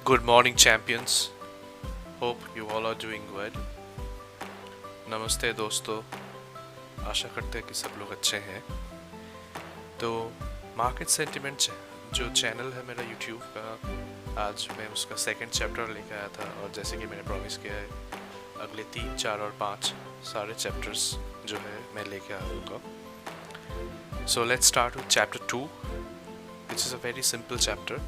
Good morning, champions. Hope you all are doing well. नमस्ते दोस्तों, आशा करते हैं कि सब लोग अच्छे हैं। तो मार्केट सेंटिमेंट जो चैनल है मेरा यूट्यूब का, आज मैं उसका सेकंड चैप्टर लेकर आया था और जैसे कि मैंने प्रॉमिस किया है अगले 3, 4 और 5 सारे चैप्टर्स जो है मैं लेके आऊँगा। So let's start with chapter 2, which is a very simple chapter.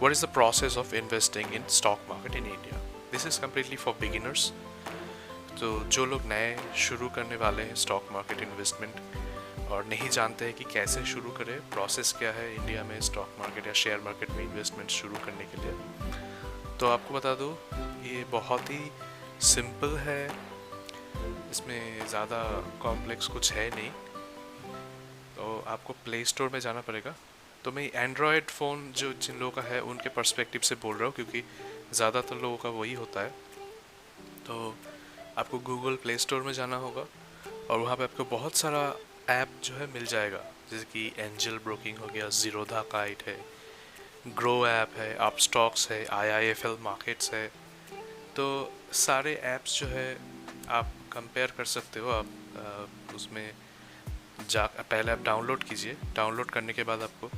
What is the process of investing in stock market in India? This is completely for beginners. तो जो लोग नए शुरू करने वाले हैं स्टॉक मार्केट इन्वेस्टमेंट और नहीं जानते हैं कि कैसे शुरू करें, प्रोसेस क्या है इंडिया में स्टॉक मार्केट या शेयर मार्केट में इन्वेस्टमेंट शुरू करने के लिए, तो आपको बता दूँ ये बहुत ही सिंपल है, इसमें ज़्यादा कॉम्प्लेक्स कुछ है नहीं। तो आपको प्ले स्टोर में जाना पड़ेगा। तो मैं एंड्रॉयड फ़ोन जो जिन लोगों का है उनके पर्सपेक्टिव से बोल रहा हूँ, क्योंकि ज़्यादातर लोगों का वही होता है। तो आपको गूगल प्ले स्टोर में जाना होगा और वहाँ पे आपको बहुत सारा ऐप जो है मिल जाएगा, जैसे कि एंजल ब्रोकिंग हो गया, ज़ीरोधा काइट है, ग्रो ऐप है, अपस्टॉक्स है, IIFL मार्केट्स है। तो सारे ऐप्स जो है आप कंपेयर कर सकते हो। आप उसमें पहले आप डाउनलोड कीजिए। डाउनलोड करने के बाद आपको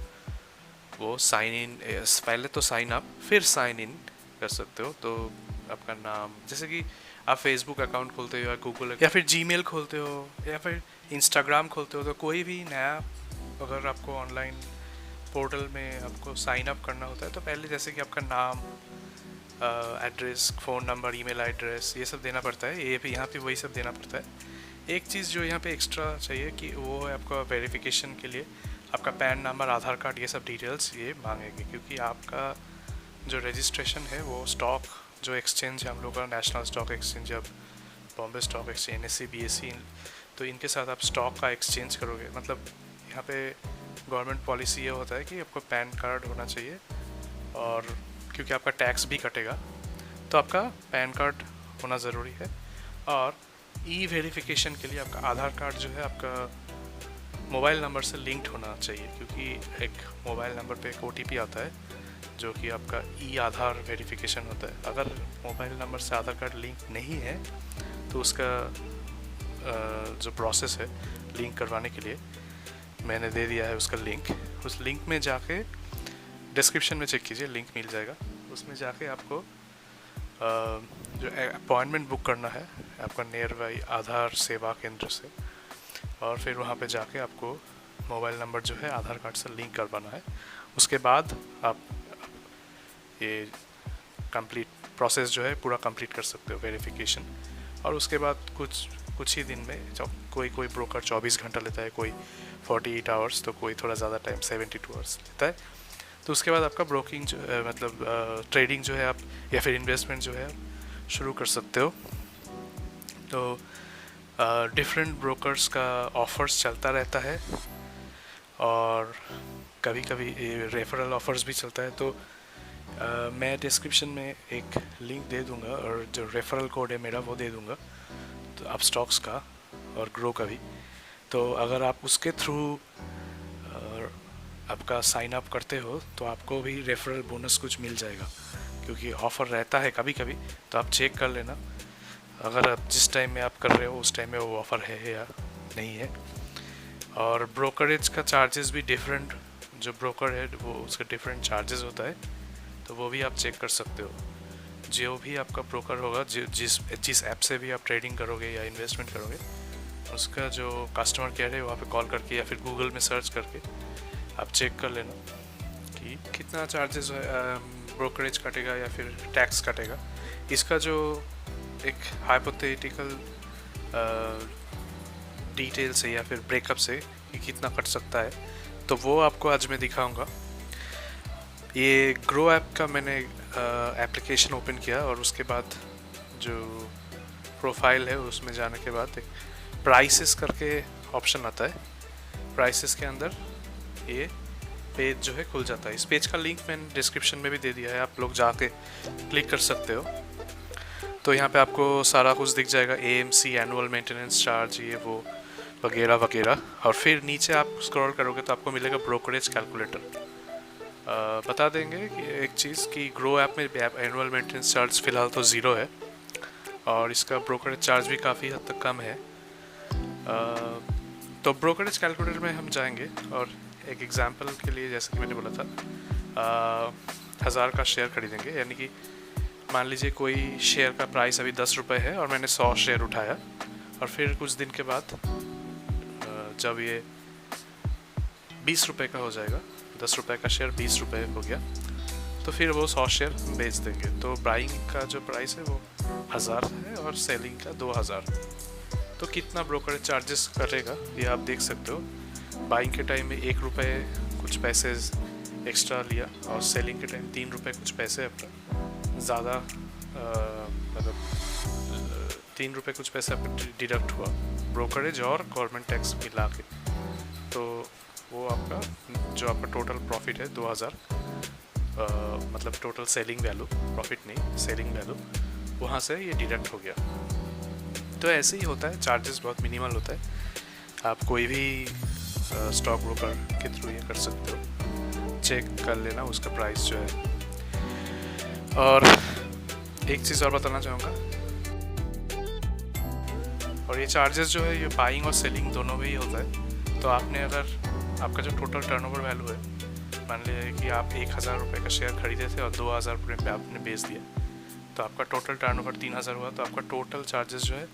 वो साइन इन, पहले तो साइन अप फिर साइन इन कर सकते हो। तो आपका नाम, जैसे कि आप फेसबुक अकाउंट खोलते हो या गूगल या फिर जीमेल खोलते हो या फिर इंस्टाग्राम खोलते हो, तो कोई भी नया अगर आपको ऑनलाइन पोर्टल में आपको साइन अप करना होता है तो पहले जैसे कि आपका नाम, address, phone number, email address, ये सब देना पड़ता है। ये भी यहाँ पे वही सब देना पड़ता है। एक चीज़ जो यहाँ पे एक्स्ट्रा चाहिए कि वो है आपका वेरिफिकेशन के लिए आपका पैन नंबर, आधार कार्ड, ये सब डिटेल्स ये मांगेंगे, क्योंकि आपका जो रजिस्ट्रेशन है वो स्टॉक जो एक्सचेंज है हम लोग का, नेशनल स्टॉक एक्सचेंज, अब Bombay stock exchange, NSE, BSE, तो इनके साथ आप स्टॉक का एक्सचेंज करोगे। मतलब यहाँ पे गवर्नमेंट पॉलिसी ये होता है कि आपको पैन कार्ड होना चाहिए, और क्योंकि आपका टैक्स भी कटेगा तो आपका पैन कार्ड होना ज़रूरी है। और ई वेरिफिकेशन के लिए आपका आधार कार्ड जो है आपका मोबाइल नंबर से लिंक्ड होना चाहिए, क्योंकि एक मोबाइल नंबर पे एक OTP आता है जो कि आपका ई आधार वेरिफिकेशन होता है। अगर मोबाइल नंबर से आधार कार्ड लिंक नहीं है तो उसका जो प्रोसेस है लिंक करवाने के लिए मैंने दे दिया है उसका लिंक। उस लिंक में जाके डिस्क्रिप्शन में चेक कीजिए, लिंक मिल जाएगा। उसमें जाके आपको जो अपॉइंटमेंट बुक करना है आपका नियर बाई आधार सेवा केंद्र से, और फिर वहाँ पे जाके आपको मोबाइल नंबर जो है आधार कार्ड से लिंक करवाना है। उसके बाद आप ये कंप्लीट प्रोसेस जो है पूरा कंप्लीट कर सकते हो, वेरिफिकेशन। और उसके बाद कुछ ही दिन में, जब कोई ब्रोकर 24 घंटा लेता है, कोई 48 आवर्स, तो कोई थोड़ा ज़्यादा टाइम 72 आवर्स लेता है। तो उसके बाद आपका ब्रोकिंग जो है, मतलब ट्रेडिंग जो है आप या फिर इन्वेस्टमेंट जो है आप शुरू कर सकते हो। तो डिफरेंट ब्रोकर्स का ऑफ़र्स चलता रहता है और कभी कभी रेफरल ऑफ़र्स भी चलता है। तो मैं डिस्क्रिप्शन में एक लिंक दे दूंगा और जो रेफरल कोड है मेरा वो दे दूंगा, तो आप स्टॉक्स का और ग्रो का भी। तो अगर आप उसके थ्रू आपका साइन अप करते हो तो आपको भी रेफरल बोनस कुछ मिल जाएगा, क्योंकि ऑफ़र रहता है कभी कभी। तो आप चेक कर लेना अगर आप जिस टाइम में आप कर रहे हो उस टाइम में वो ऑफ़र है या नहीं है। और ब्रोकरेज का चार्जेस भी डिफरेंट, जो ब्रोकर है वो उसका डिफरेंट चार्जेस होता है, तो वो भी आप चेक कर सकते हो। जो भी आपका ब्रोकर होगा, जिस ऐप से भी आप ट्रेडिंग करोगे या इन्वेस्टमेंट करोगे, उसका जो कस्टमर केयर है वहाँ पे कॉल करके या फिर गूगल में सर्च करके आप चेक कर लेना कि कितना चार्जेस ब्रोकरेज कटेगा या फिर टैक्स कटेगा। इसका जो एक हाइपोथेटिकल डिटेल से या फिर ब्रेकअप से कि कितना कट सकता है, तो वो आपको आज मैं दिखाऊंगा। ये ग्रो ऐप का मैंने एप्लीकेशन ओपन किया और उसके बाद जो प्रोफाइल है उसमें जाने के बाद एक प्राइसेस करके ऑप्शन आता है। प्राइसेस के अंदर ये पेज जो है खुल जाता है। इस पेज का लिंक मैंने डिस्क्रिप्शन में भी दे दिया है, आप लोग जाके क्लिक कर सकते हो। तो यहाँ पे आपको सारा कुछ दिख जाएगा, AMC, एनुअल मेंटेनेंस चार्ज, ये वो वगैरह वगैरह। और फिर नीचे आप स्क्रॉल करोगे तो आपको मिलेगा ब्रोकरेज कैलकुलेटर। बता देंगे कि एक चीज़ कि ग्रो ऐप में एनुअल मेंटेनेंस चार्ज फ़िलहाल तो ज़ीरो है और इसका ब्रोकरेज चार्ज भी काफ़ी हद तक कम है। तो ब्रोकरेज कैलकुलेटर में हम जाएंगे और एक एग्जांपल के लिए जैसे कि मैंने बोला था 1000 का शेयर खरीदेंगे, यानी कि मान लीजिए कोई शेयर का प्राइस अभी 10 रुपये है और मैंने 100 शेयर उठाया और फिर कुछ दिन के बाद जब ये 20 रुपये का हो जाएगा, 10 रुपये का शेयर 20 रुपये हो गया, तो फिर वो 100 शेयर बेच देंगे। तो बाइंग का जो प्राइस है वो 1000 है और सेलिंग का 2000। तो कितना ब्रोकरेज चार्जेस करेगा ये आप देख सकते हो। बाइंग के टाइम में 1 रुपये कुछ पैसे एक्स्ट्रा लिया और सेलिंग के टाइम 3 रुपये कुछ पैसे अपना ज़्यादा, मतलब 3 रुपये कुछ पैसे आपका डिडक्ट हुआ ब्रोकरेज और गवर्नमेंट टैक्स मिला के। तो वो आपका जो आपका टोटल प्रॉफिट है 2000, मतलब टोटल सेलिंग वैल्यू, प्रॉफिट नहीं सेलिंग वैल्यू, वहाँ से ये डिडक्ट हो गया। तो ऐसे ही होता है, चार्जेस बहुत मिनिमल होता है। आप कोई भी स्टॉक ब्रोकर के थ्रू ये कर सकते हो, चेक कर लेना उसका प्राइस जो है। और एक चीज़ और बताना चाहूँगा, और ये चार्जेस जो है ये बाइंग और सेलिंग दोनों में ही होता है। तो आपने अगर आपका जो टोटल टर्नओवर वैल्यू है, मान लीजिए कि आप 1000 रुपये का शेयर खरीदे थे और 2000 रुपये पे आपने बेच दिया, तो आपका टोटल टर्नओवर 3000 हुआ, तो आपका टोटल चार्जेस जो है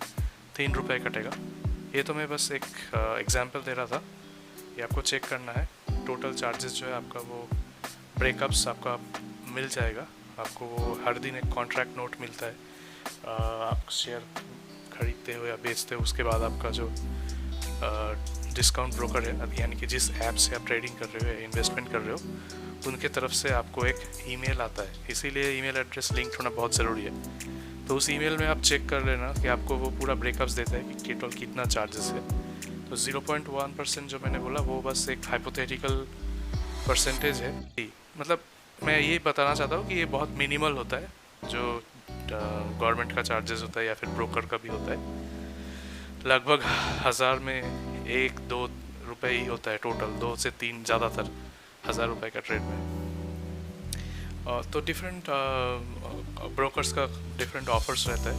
3 रुपये कटेगा। ये तो मैं बस एक एग्जांपल दे रहा था, ये आपको चेक करना है। टोटल चार्जेस जो है आपका वो ब्रेकअप्स आपका मिल जाएगा, आपको वो हर दिन एक कॉन्ट्रैक्ट नोट मिलता है। आप शेयर खरीदते हो या बेचते हो, उसके बाद आपका जो डिस्काउंट ब्रोकर है, यानी कि जिस ऐप से आप ट्रेडिंग कर रहे हो या इन्वेस्टमेंट कर रहे हो, उनके तरफ से आपको एक ईमेल आता है। इसीलिए ईमेल एड्रेस लिंक होना बहुत ज़रूरी है। तो उस ईमेल में आप चेक कर लेना कि आपको वो पूरा ब्रेकअप्स देता है कि टोटल कितना चार्जेस है। तो 0.1% जो मैंने बोला वो बस एक हाइपोथेटिकल परसेंटेज है। मतलब मैं ये बताना चाहता हूँ कि ये बहुत मिनिमल होता है, जो गवर्नमेंट का चार्जेस होता है या फिर ब्रोकर का भी होता है। लगभग 1000 में 1-2 रुपये ही होता है टोटल, 2 से 3 ज़्यादातर 1000 रुपये का ट्रेड में। तो डिफरेंट ब्रोकर्स का डिफरेंट ऑफर्स रहता है।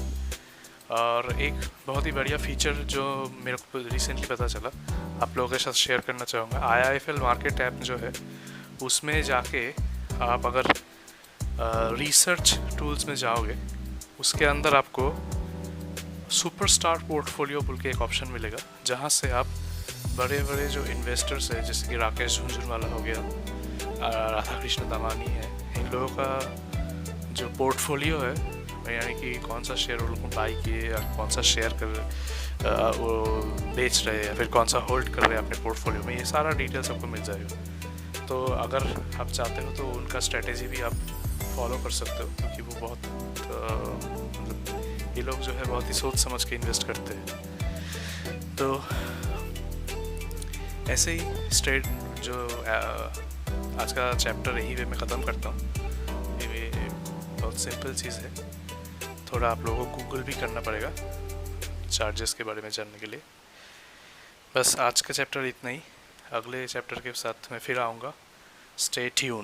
और एक बहुत ही बढ़िया फीचर जो मेरे को रिसेंटली पता चला, आप लोगों के साथ शेयर करना चाहूँगा। IIFL मार्केट ऐप जो है उसमें जाके आप अगर रिसर्च टूल्स में जाओगे, उसके अंदर आपको सुपरस्टार पोर्टफोलियो बोल के एक ऑप्शन मिलेगा, जहाँ से आप बड़े बड़े जो इन्वेस्टर्स हैं, जैसे कि राकेश झुनझुनवाला हो गया, राधा कृष्ण दामानी है, इन लोगों का जो पोर्टफोलियो है, यानी कि कौन सा शेयर उन लोगों को बाई किए या कौन सा शेयर कर वो बेच रहे हैं या फिर कौन सा होल्ड कर रहे हैं अपने पोर्टफोलियो में, ये सारा डिटेल्स आपको मिल जाएगा। तो अगर आप चाहते हो तो उनका स्ट्रेटेजी भी आप फॉलो कर सकते हो, क्योंकि वो बहुत मतलब ये लोग जो है बहुत ही सोच समझ के इन्वेस्ट करते हैं। तो ऐसे ही स्ट्रेट जो आज का चैप्टर यहीं पे मैं ख़त्म करता हूँ। ये बहुत सिंपल चीज़ है, थोड़ा आप लोगों को गूगल भी करना पड़ेगा चार्जेस के बारे में जानने के लिए। बस आज का चैप्टर इतना ही, अगले चैप्टर के साथ मैं फिर आऊँगा। Stay tuned.